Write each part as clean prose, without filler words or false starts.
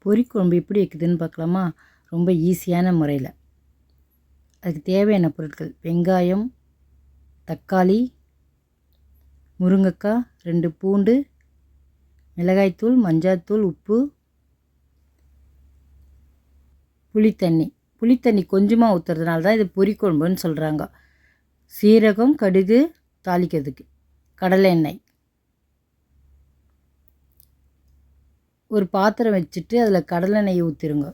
பொரிக்குழம்பு எப்படி வைக்குதுன்னு பார்க்கலாமா? ரொம்ப ஈஸியான முறையில். அதுக்கு தேவையான பொருட்கள்: வெங்காயம், தக்காளி, முருங்கைக்காய், 2 பூண்டு, மிளகாய்த்தூள், மஞ்சாத்தூள், உப்பு, புளித்தண்ணி. புளித்தண்ணி கொஞ்சமாக ஊற்றுறதுனால தான் இது பொரிக்குழம்புன்னு சொல்கிறாங்க. சீரகம், கடுகு தாளிக்கிறதுக்கு, கடலை எண்ணெய். ஒரு பாத்திரம் வச்சுட்டு அதில் கடலை எண்ணெய் ஊற்றிருங்க.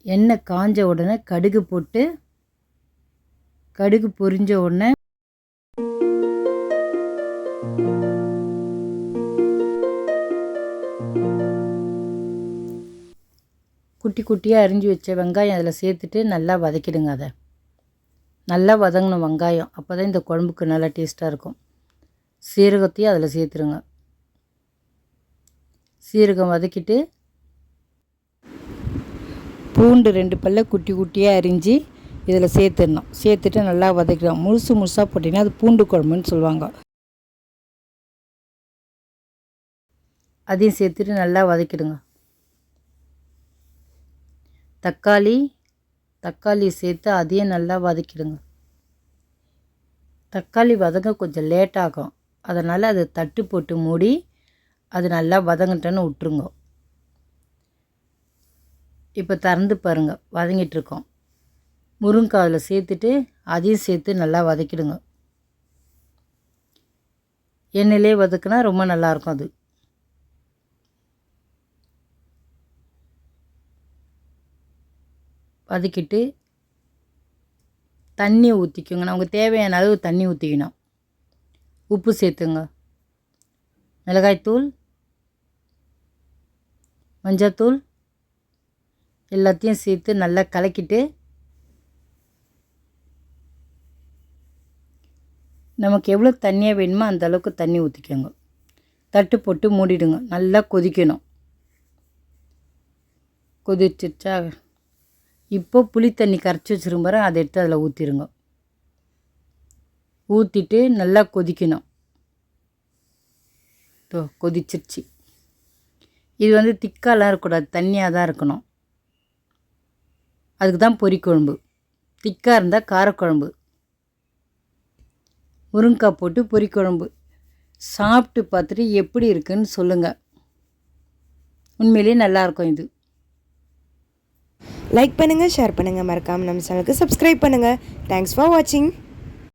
எண்ணெய் காஞ்ச உடனே கடுகு போட்டு, கடுகு பொரிஞ்ச உடனே குட்டி குட்டியாக அரிஞ்சு வச்ச வெங்காயம் அதில் சேர்த்துட்டு நல்லா வதக்கிடுங்க. அதை நல்லா வதங்கணும் வெங்காயம், அப்போ தான் இந்த குழம்புக்கு நல்லா டேஸ்ட்டாக இருக்கும். சீரகத்தையும் அதில் சேர்த்துருங்க. சீரகம் வதக்கிட்டு பூண்டு 2 பல்ல குட்டி குட்டியாக அரிஞ்சு இதில் சேர்த்துடணும். சேர்த்துட்டு நல்லா வதக்கிடணும். முழுசாக போட்டிங்கன்னா அது பூண்டு குழம்புன்னு சொல்லுவாங்க. அதையும் சேர்த்துட்டு நல்லா வதக்கிடுங்க. தக்காளி சேர்த்து அதையும் நல்லா வதக்கிடுங்க. தக்காளி வதங்க கொஞ்சம் லேட் ஆகும், அதனால் அதை தட்டு போட்டு மூடி அது நல்லா வதங்கட்டன்னு விட்டுருங்க. இப்போ திறந்து பாருங்கள், வதங்கிட்டுருக்கோம். முருங்கைக்காய் அதில் சேர்த்துட்டு அதையும் சேர்த்து நல்லா வதக்கிடுங்க. எண்ணெயிலே வதக்குனா ரொம்ப நல்லாயிருக்கும். அது வதக்கிட்டு தண்ணி ஊற்றிக்கோங்க. நமக்கு தேவையான அளவு தண்ணி ஊற்றிக்கணும். உப்பு சேர்த்துங்க. மிளகாய்த்தூள், மஞ்சத்தூள் எல்லாத்தையும் சேர்த்து நல்லா கலக்கிட்டு நமக்கு எவ்வளோ தண்ணியாக வேணுமோ அந்த அளவுக்கு தண்ணி ஊற்றிக்கோங்க. தட்டு போட்டு மூடிடுங்க. நல்லா கொதிக்கணும். கொதிச்சிச்சா இப்போ புளி தண்ணி கரைச்சி வச்சுருப்பாரு, அதை எடுத்து அதில் ஊற்றிடுங்க. ஊற்றிட்டு நல்லா கொதிக்கணும். கொதிச்சிருச்சு. இது திக்காலாம் இருக்கக்கூடாது, தண்ணியாக தான் இருக்கணும். அதுக்கு தான் பொரிக்குழம்பு. திக்காக இருந்தால் காரக்குழம்பு. முருங்கைக்காய் போட்டு பொரிக்குழம்பு சாப்பிட்டு பார்த்துட்டு எப்படி இருக்குன்னு சொல்லுங்கள். உண்மையிலேயே நல்லாயிருக்கும். இது லைக் பண்ணுங்கள், ஷேர் பண்ணுங்கள், மறக்காமல் நம்ம சேனலுக்கு சப்ஸ்கிரைப் பண்ணுங்கள். தேங்க்ஸ் ஃபார் வாட்சிங்.